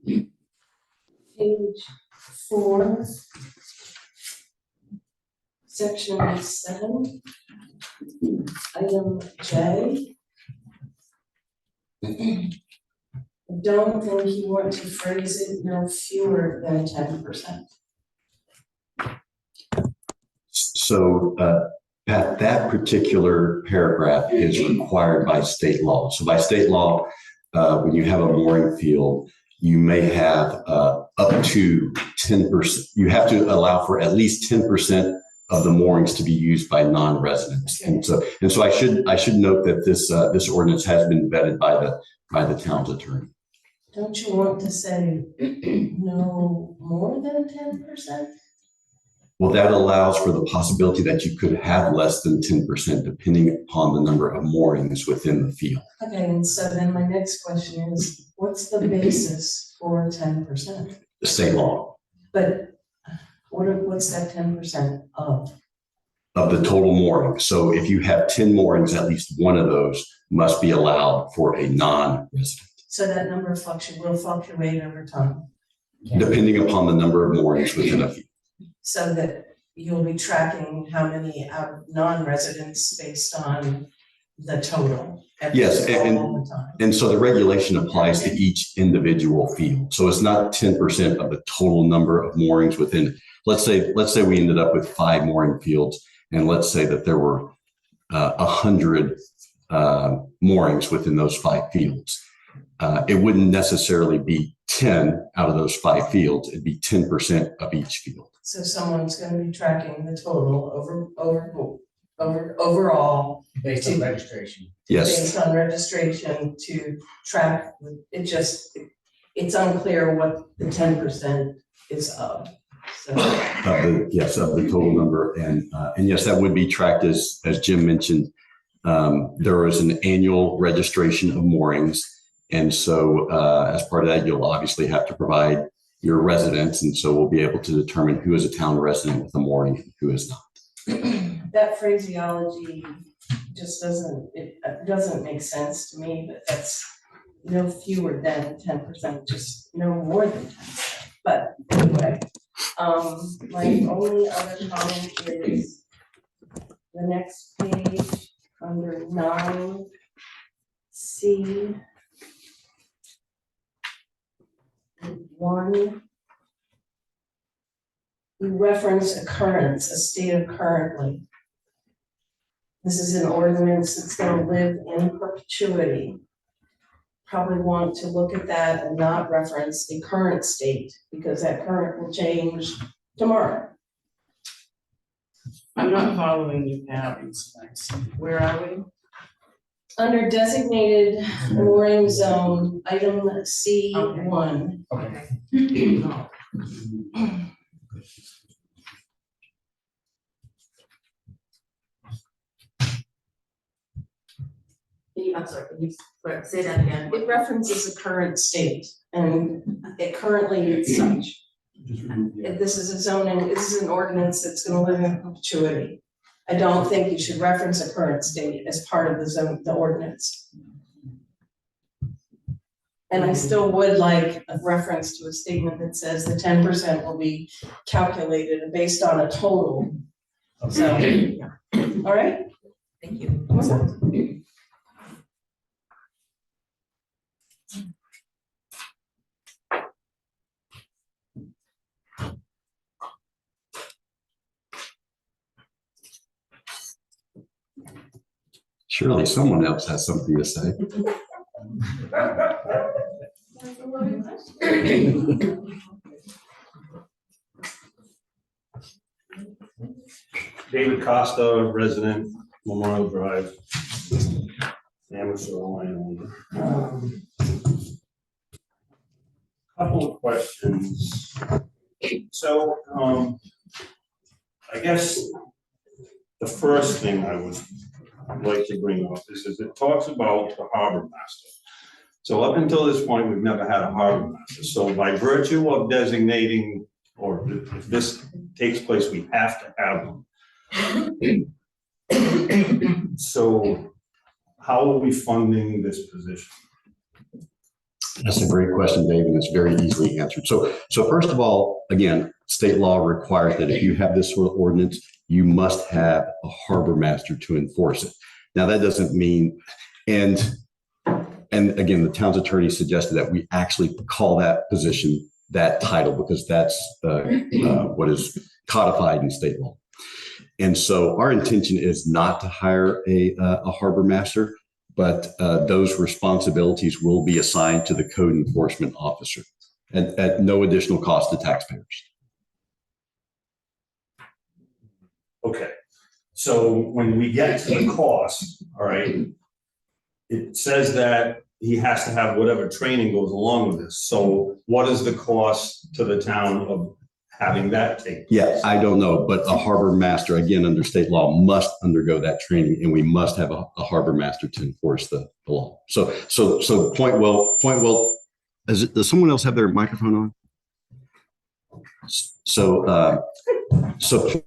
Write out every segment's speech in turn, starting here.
Page 4, section 7, item J. I don't think you want to phrase it no fewer than 10%. So that particular paragraph is required by state law. So by state law, when you have a mooring field, you may have up to 10%. You have to allow for at least 10% of the moorings to be used by non-residents. And so I should note that this ordinance has been vetted by the town's attorney. Don't you want to say no more than 10%? Well, that allows for the possibility that you could have less than 10% depending upon the number of moorings within the field. Okay, and so then my next question is, what's the basis for 10%? The state law But what's that 10% of? of the total mooring. So if you have 10 moorings, at least one of those must be allowed for a non-resident, So that number will fluctuate over time. depending upon the number of moorings within a field. So that you'll be tracking how many out of non-residents based on the total. Yes, all the time. And so the regulation applies to each individual field. So it's not 10% of the total number of moorings within. Let's say we ended up with 5 mooring fields, and let's say that there were 100 moorings within those 5 fields. It wouldn't necessarily be 10 out of those 5 fields. It'd be 10% of each field. So someone's going to be tracking the total overall Based on registration. Yes, based on registration to track. It's unclear what the 10% is of. So of the total number, and yes, that would be tracked as Jim mentioned. There is an annual registration of moorings, and so as part of that, you'll obviously have to provide your residents, and so we'll be able to determine who is a town resident with a mooring and who is not. that phraseology just doesn't make sense to me, but that's no fewer than 10%, just no more than 10%. But anyway, my only other comment is the next page under 9C. 1, you reference occurrence, a state of currently. This is an ordinance that's going to live in perpetuity. Probably want to look at that and not reference the current state, because that current will change tomorrow. I'm not following you, Patty. Where are we? Under designated mooring zone, item C1. Okay. I'm sorry, can you say that again? It references the current state, and it currently is such. This is a zoning, this is an ordinance that's gonna live in perpetuity. I don't think you should reference a current state as part of the ordinance. And I still would like a reference to a statement that says the 10% will be calculated based on a total. So, all right? Thank you. Surely someone else has something to say. David Costa, resident, Memorial Drive, amateur landowner. Couple of questions. So, I guess the first thing I would like to bring up is it talks about the harbor master. So up until this point, we've never had a harbor master. So by virtue of designating, or if this takes place, we have to have one. So how are we funding this position? That's a great question, Dave, and it's very easily answered. So first of all, again, state law requires that if you have this sort of ordinance, you must have a harbor master to enforce it. Now, that doesn't mean, and again, the town's attorney suggested that we actually call that position that title because that's what is codified in state law. And so our intention is not to hire a harbor master, but those responsibilities will be assigned to the code enforcement officer at no additional cost to taxpayers. Okay, so when we get to the cost, all right, it says that he has to have whatever training goes along with this. So what is the cost to the town of having that take place? Yeah, I don't know, but a harbor master, again, under state law, must undergo that training, and we must have a harbor master to enforce the law. So point well. Does someone else have their microphone on? So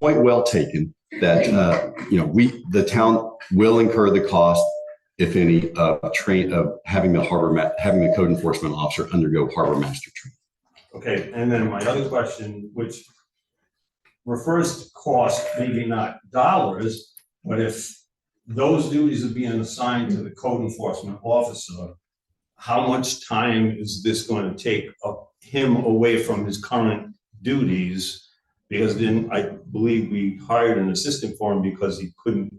point well taken. That the town will incur the cost, if any, of having the code enforcement officer undergo harbor master training. Okay, and then my other question, which refers to cost, maybe not dollars, but if those duties are being assigned to the code enforcement officer, how much time is this going to take him away from his current duties? Because then I believe we hired an assistant for him because he couldn't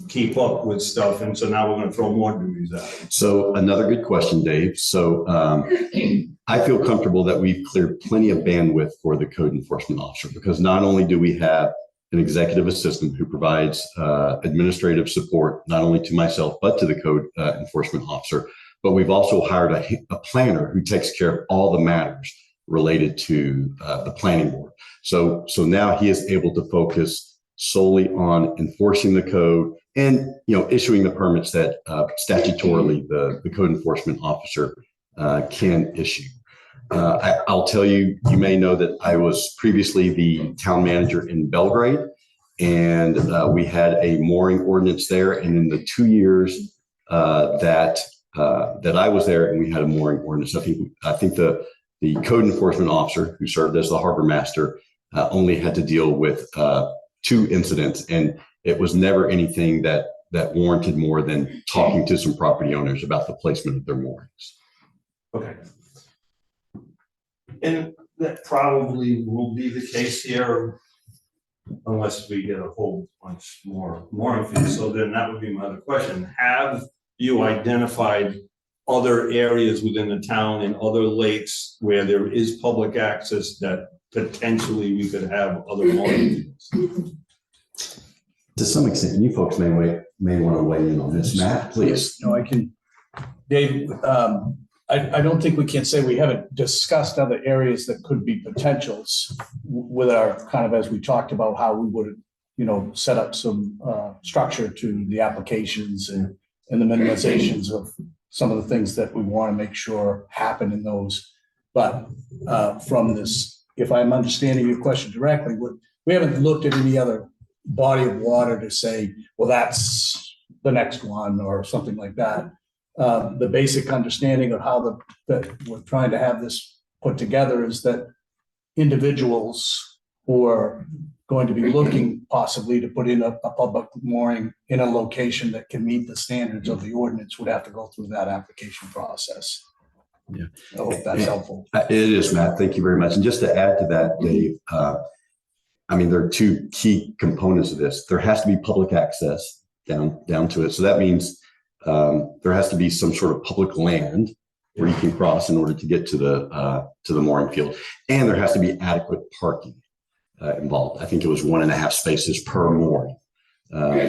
keep up with stuff. And so now we're going to throw more duties at him. So another good question, Dave. So I feel comfortable that we've cleared plenty of bandwidth for the code enforcement officer, because not only do we have an executive assistant who provides administrative support, not only to myself, but to the code enforcement officer, but we've also hired a planner who takes care of all the matters related to the planning board. So now he is able to focus solely on enforcing the code and issuing the permits that statutorily the code enforcement officer can issue. I'll tell you, you may know that I was previously the town manager in Belgrade, and we had a mooring ordinance there. And in the 2 years that I was there, and we had a mooring ordinance, I think the code enforcement officer who served as the harbor master only had to deal with 2 incidents, and it was never anything that warranted more than talking to some property owners about the placement of their moorings. Okay. And that probably will be the case here unless we get a whole bunch more fees. So then that would be my other question. Have you identified other areas within the town and other lakes where there is public access that potentially we could have other mooring fields? To some extent, you folks may want to weigh in on this. Matt, please. No, I can. Dave, I don't think we can say we haven't discussed other areas that could be potentials with our kind of, as we talked about how we would, set up some structure to the applications and the minimizations of some of the things that we want to make sure happen in those. But from this, if I'm understanding your question directly, we haven't looked at any other body of water to say, well, that's the next one or something like that. The basic understanding of how that we're trying to have this put together is that individuals who are going to be looking possibly to put in a public mooring in a location that can meet the standards of the ordinance would have to go through that application process. Yeah. I hope that's helpful. It is, Matt. Thank you very much. And just to add to that, Dave, there are 2 key components of this. There has to be public access down to it. So that means there has to be some sort of public land where you can cross in order to get to the mooring field, and there has to be adequate parking involved. I think it was 1.5 spaces per mooring.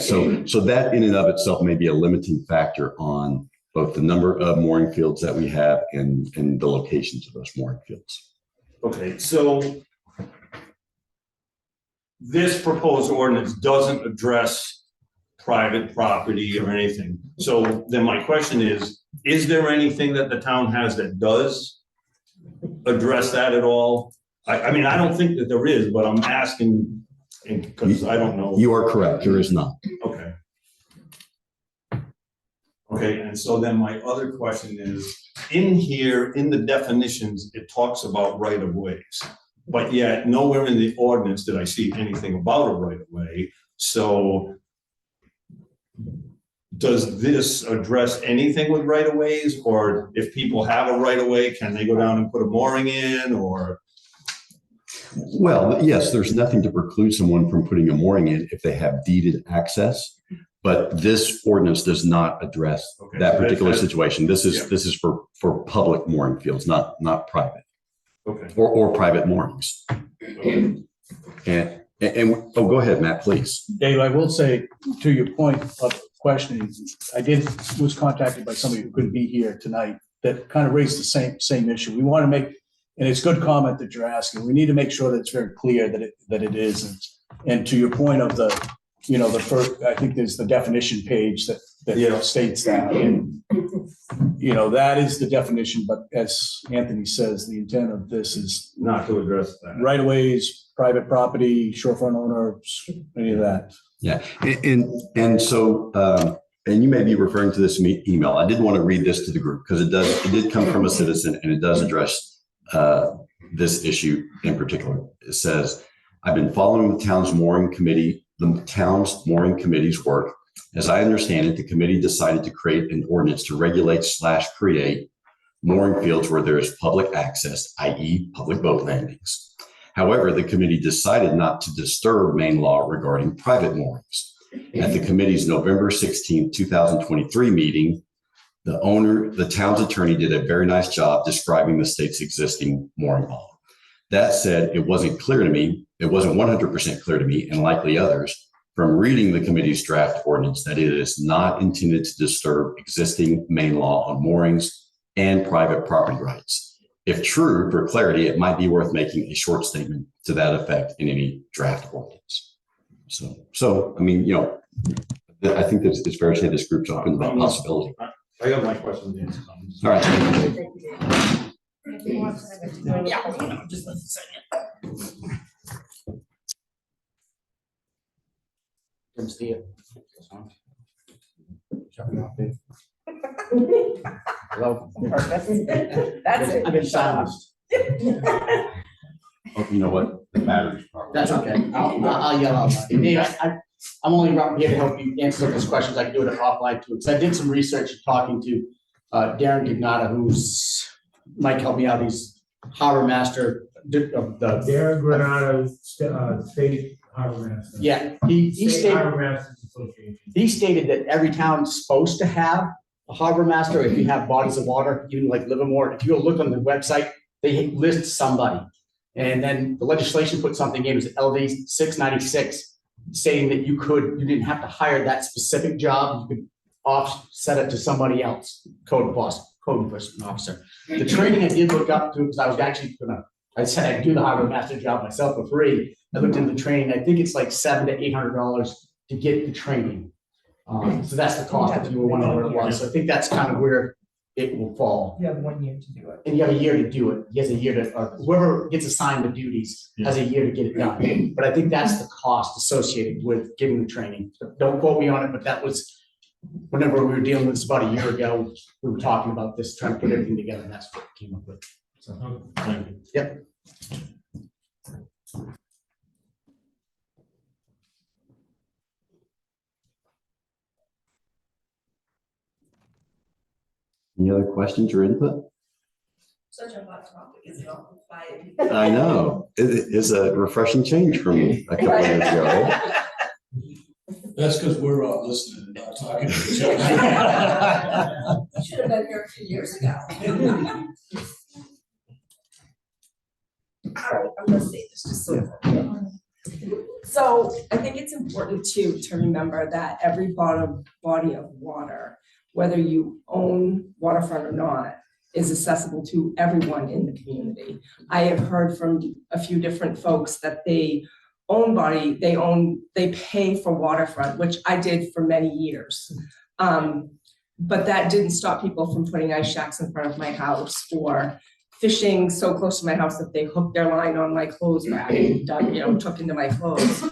So that in and of itself may be a limiting factor on both the number of mooring fields that we have and the locations of those mooring fields. Okay, so this proposed ordinance doesn't address private property or anything. So then my question is there anything that the town has that does address that at all? I mean, I don't think that there is, but I'm asking because I don't know. You are correct. There is not. Okay. Okay, and so then my other question is, in here, in the definitions, it talks about right of ways. But yet nowhere in the ordinance did I see anything about a right of way. So does this address anything with right of ways? Or if people have a right of way, can they go down and put a mooring in or? Well, yes, there's nothing to preclude someone from putting a mooring in if they have deeded access. But this ordinance does not address Okay, that so particular that's- situation. This yeah. is for public mooring fields, not private Okay. or private moorings. Okay. And oh, go ahead, Matt, please. Dave, I will say, to your point of questioning, was contacted by somebody who couldn't be here tonight that kind of raised the same issue. We want to make, and it's good comment that you're asking, we need to make sure that it's very clear that it is. And to your point of the first, I think there's the definition page that Yeah. states that. And, that is the definition, but as Anthony says, the intent of this is Not to address that. right of ways, private property, shorefront owners, any of that. Yeah, and so, and you may be referring to this email. I did want to read this to the group because it did come from a citizen and it does address this issue in particular. It says, I've been following the town's mooring committee's work. As I understand it, the committee decided to create an ordinance to regulate/create mooring fields where there is public access, i.e. public boat landings. However, the committee decided not to disturb main law regarding private moorings. At the committee's November 16, 2023 meeting, the town's attorney did a very nice job describing the state's existing mooring law. That said, it wasn't 100% clear to me, and likely others, from reading the committee's draft ordinance that it is not intended to disturb existing main law on moorings and private property rights. If true, for clarity, it might be worth making a short statement to that effect in any draft ordinance. So I mean, I think that it's fair to say this group's open to that possibility. I got my questions answered. All right. Just a second. Hello. That's it. I've been silenced. Oh, you know what? The battery's probably. That's okay. I'll yell out. Dave, I'm only around here to help you answer some of those questions. I can do it offline too. So I did some research talking to Darren Gignata, who's, Mike help me out, he's harbor master of the, Darren Granado, State Harbor Master. yeah, he State stated, Harbor Masters Association. he stated that every town's supposed to have a harbor master if you have bodies of water, even like Livermore. If you go look on the website, they list somebody. And then the legislation put something in, it was LD 696, saying that you didn't have to hire that specific job, you could offset it to somebody else, code enforcement officer. The training I did look up to, because I was actually I said I'd do the harbor master job myself for free. I looked into the training, I think it's like $700 to $800 to get the training. So that's the cost, if you were wondering where it was. So I think that's kind of where it will fall. You have 1 year to do it. And you have a year to do it. He has a year to, or whoever gets assigned the duties has a year to get it done. But I think that's the cost associated with giving the training. Don't quote me on it, but that was, whenever we were dealing with this about a year ago, we were talking about this, trying to put everything together, and that's what we came up with. So, yep. Any other questions or input? Such a hot topic, it's not quiet. I know. It is a refreshing change from a couple of years ago. That's because we're all listening and not talking to each other. Should have been here a few years ago. All right, I'm gonna say this just so. So I think it's important to remember that every body of water, whether you own waterfront or not, is accessible to everyone in the community. I have heard from a few different folks that they pay for waterfront, which I did for many years. But that didn't stop people from putting ice shacks in front of my house or fishing so close to my house that they hooked their line on my clothes rack and took into my clothes.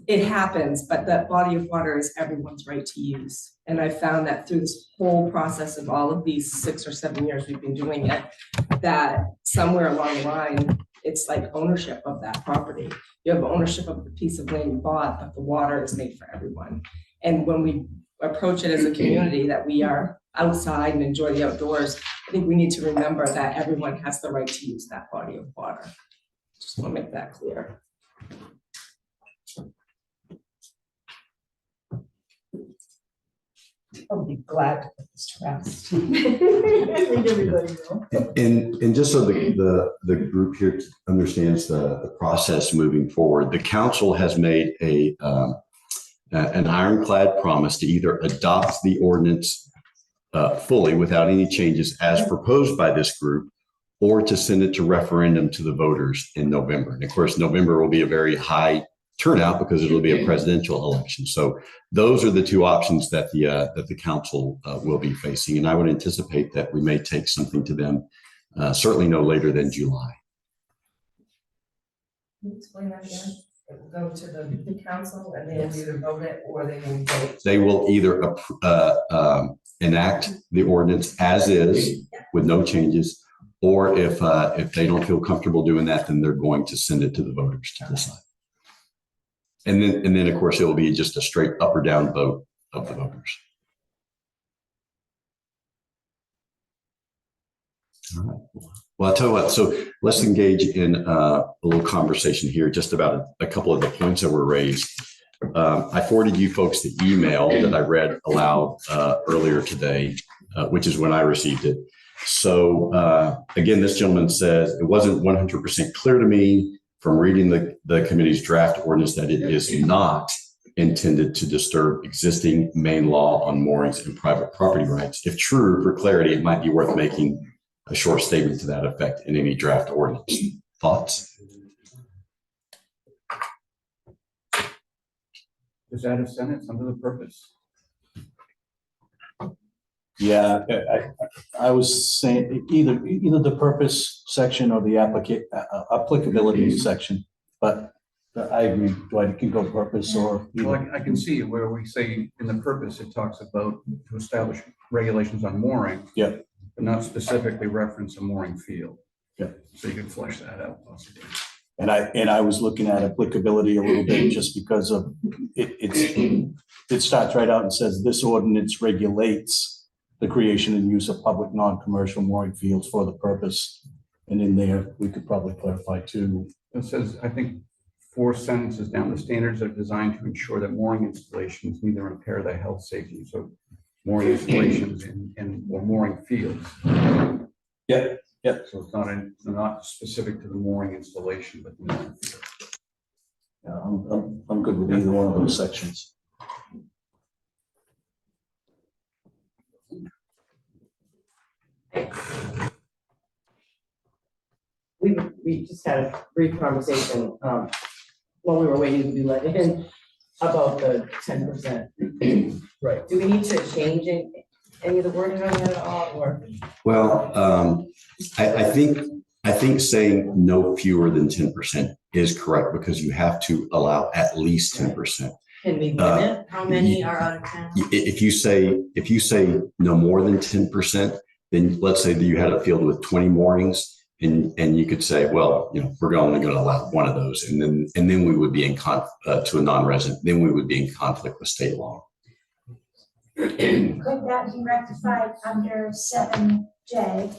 it happens, but that body of water is everyone's right to use. And I found that through this whole process of all of these 6 or 7 years we've been doing it, that somewhere along the line, it's like ownership of that property. You have ownership of the piece of land you bought, but the water is made for everyone. And when we approach it as a community that we are outside and enjoy the outdoors, I think we need to remember that everyone has the right to use that body of water. Just want to make that clear. I'll be glad to put this to rest. Let everybody know. And just so the group here understands the process moving forward, the council has made an ironclad promise to either adopt the ordinance fully without any changes as proposed by this group, or to send it to referendum to the voters in November. And of course, November will be a very high turnout because it'll be a presidential election. So those are the two options that the council will be facing. And I would anticipate that we may take something to them certainly no later than July. Can you explain that again? It will go to the council and they will either vote it or they will vote. They will either enact the ordinance as is with no changes, or if they don't feel comfortable doing that, then they're going to send it to the voters to decide. And then of course, it will be just a straight up or down vote of the voters. All right. Well, I'll tell you what, so let's engage in a little conversation here just about a couple of the points that were raised. I forwarded you folks the email that I read aloud earlier today, which is when I received it. So again, this gentleman says, it wasn't 100% clear to me from reading the committee's draft ordinance that it is not intended to disturb existing main law on moorings and private property rights. If true, for clarity, it might be worth making a short statement to that effect in any draft ordinance. Thoughts? Is that a sentence under the purpose? Yeah, I was saying either the purpose section or the applicability section, but I agree, Dwight, it can go purpose or. Well, I can see where we say in the purpose, it talks about to establish regulations on mooring. Yeah. But not specifically reference a mooring field. Yeah. So you can flesh that out possibly. And I was looking at applicability a little bit just because of it starts right out and says this ordinance regulates the creation and use of public non-commercial mooring fields for the purpose. And in there, we could probably clarify too. It says, I think 4 sentences down, the standards are designed to ensure that mooring installations neither impair the health, safety. So mooring installations or mooring fields. Yeah. Yeah. So it's not specific to the mooring installation, but the mooring field. Yeah, I'm good with either one of those sections. We just had a brief conversation while we were waiting to be let in about the 10%. Right. Do we need to change any of the wording on that at all, or? Well, I think saying no fewer than 10% is correct because you have to allow at least 10%. Can we limit how many are out of town? If you say no more than 10%, then let's say that you had a field with 20 moorings, and you could say, well, we're only going to allow one of those, and then we would be in to a non-resident. Then we would be in conflict with state law. Could that be rectified under 7J?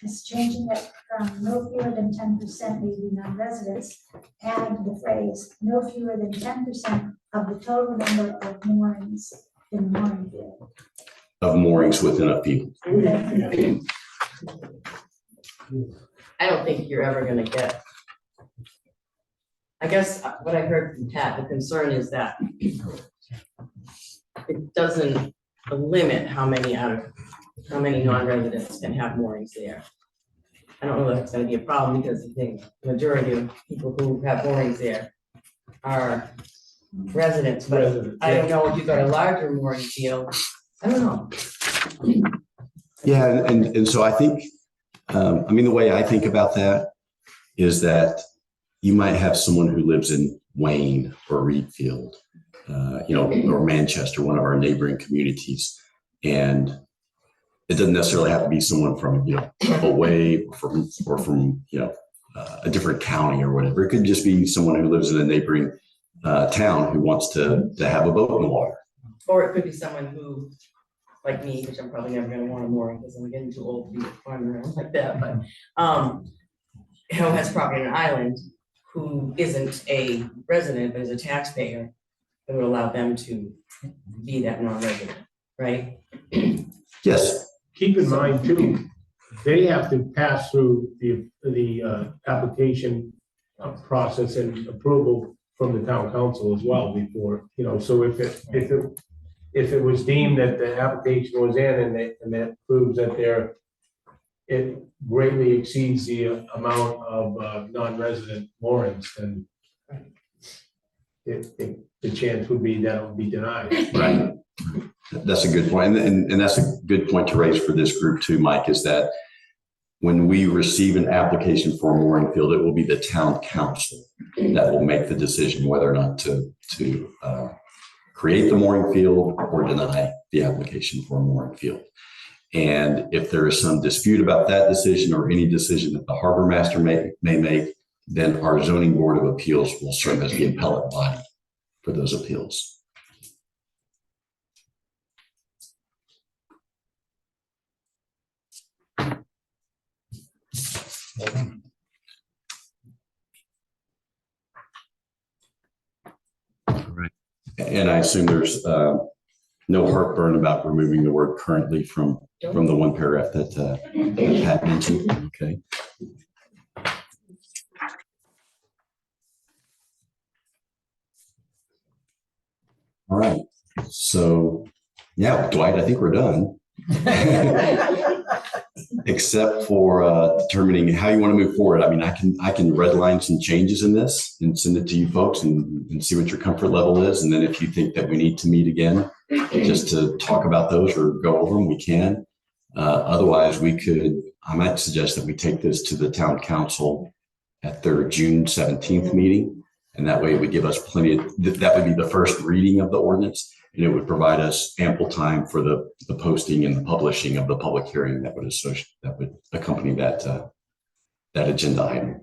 Because changing it from no fewer than 10% may be non-residents, and the phrase no fewer than 10% of the total number of moorings in the mooring field. Of moorings within a field. I don't think you're ever gonna get. I guess what I heard from Pat, the concern is that it doesn't limit how many non-residents can have moorings there. I don't know if it's gonna be a problem because I think the majority of people who have moorings there are residents, but I don't know if you've got a larger mooring field. I don't know. Yeah, and so I think, the way I think about that is that you might have someone who lives in Wayne or Reedfield, or Manchester, one of our neighboring communities. And it doesn't necessarily have to be someone from, away or from, a different county or whatever. It could just be someone who lives in a neighboring town who wants to have a boat in the water. Or it could be someone who, like me, which I'm probably never gonna want a mooring because I'm getting too old to be climbing around like that, but, who has property on an island, who isn't a resident, but is a taxpayer, it would allow them to be that non-resident, right? Yes. Keep in mind too, they have to pass through the application process and approval from the town council as well before, so if it was deemed that the application was in and that proves that it greatly exceeds the amount of non-resident moorings, then the chance would be that it would be denied. Right. That's a good point. And that's a good point to raise for this group too, Mike, is that when we receive an application for a mooring field, it will be the town council that will make the decision whether or not to create the mooring field or deny the application for a mooring field. And if there is some dispute about that decision or any decision that the harbor master may make, then our zoning board of appeals will serve as the appellate body for those appeals. Right. And I assume there's no heartburn about removing the word currently from the one paragraph that Pat mentioned. Okay. All right. So, yeah, Dwight, I think we're done. Except for determining how you want to move forward. I mean, I can redline some changes in this and send it to you folks and see what your comfort level is. And then if you think that we need to meet again just to talk about those or go over them, we can. Otherwise, I might suggest that we take this to the town council at their June 17th meeting. And that way it would give us that would be the first reading of the ordinance. And it would provide us ample time for the posting and the publishing of the public hearing that would accompany that agenda item.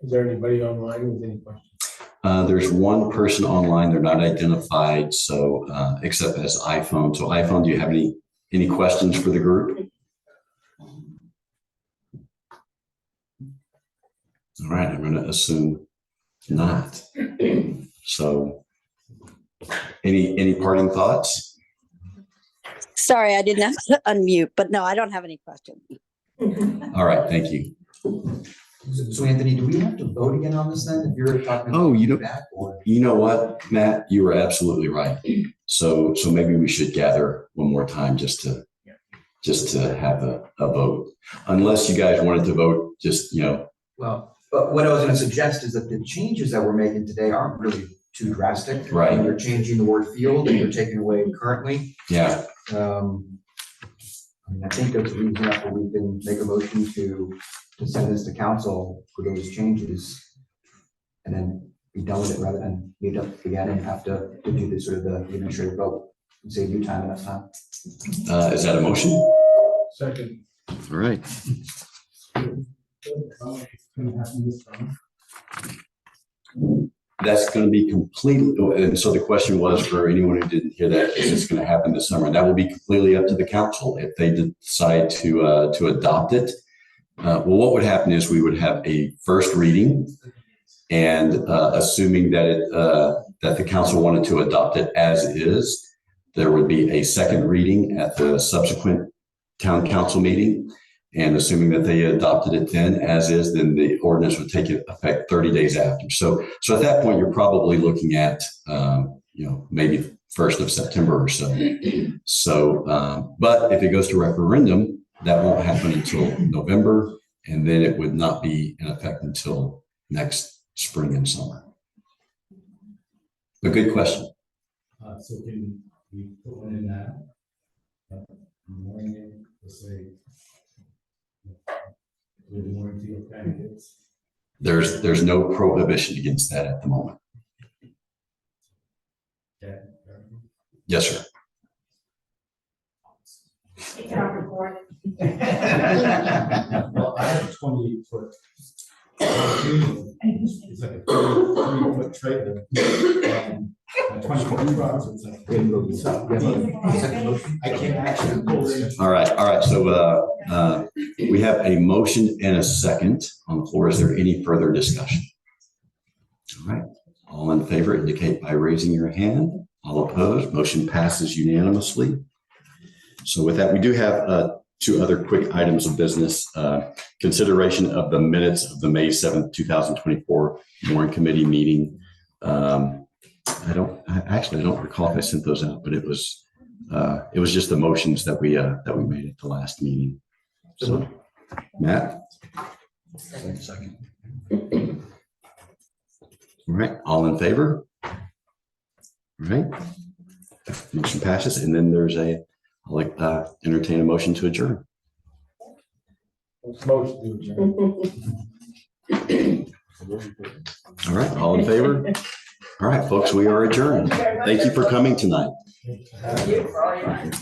Is there anybody online with any questions? There's one person online. They're not identified, so except as iPhone. So iPhone, do you have any questions for the group? All right, I'm going to assume not. So. Any parting thoughts? Sorry, I didn't have to unmute, but no, I don't have any questions. All right, thank you. So Anthony, do we have to vote again on this then? If you're talking about that, or you know what, Matt, you were absolutely right. So maybe we should gather one more time just to have a vote, unless you guys wanted to vote. Well, but what I was going to suggest is that the changes that we're making today aren't really too drastic. Right. You're changing the word field and you're taking away currently. Yeah. I think there's a reason that we can make a motion to send this to council for those changes and then be done with it rather than meet up again and have to do this sort of the administrative vote and save you time and us time. Is that a motion? Second. All right. That's going to be completely, and so the question was for anyone who didn't hear that, is this going to happen this summer? That will be completely up to the council if they decide to adopt it. Well, what would happen is we would have a first reading, and assuming that that the council wanted to adopt it as is, there would be a second reading at the subsequent town council meeting. And assuming that they adopted it then as is, then the ordinance would take effect 30 days after. So at that point, you're probably looking at, maybe 1st of September or so. So, but if it goes to referendum, that won't happen until November, and then it would not be in effect until next spring and summer. A good question. So can we put one in that? Morning, let's say, with warranty of candidates. There's no prohibition against that at the moment. Yes, sir. Take it off record. Well, I have a 28-foot. It's like a 3-foot trailer. 20 trucks, it's like. I can't actually pull it. All right. So we have a motion and a second on the floor. Is there any further discussion? All right. All in favor indicate by raising your hand. All opposed, motion passes unanimously. So with that, we do have two other quick items of business. Consideration of the minutes of the May 7th, 2024 Warrant Committee meeting. I don't recall if I sent those out, but it was just the motions that we made at the last meeting. So, Matt? Second. All right, all in favor? All right. Motion passes, and then there's I'll entertain a motion to adjourn. Motion to adjourn. All right, all in favor? All right, folks, we are adjourned. Thank you for coming tonight. Thank you for all your.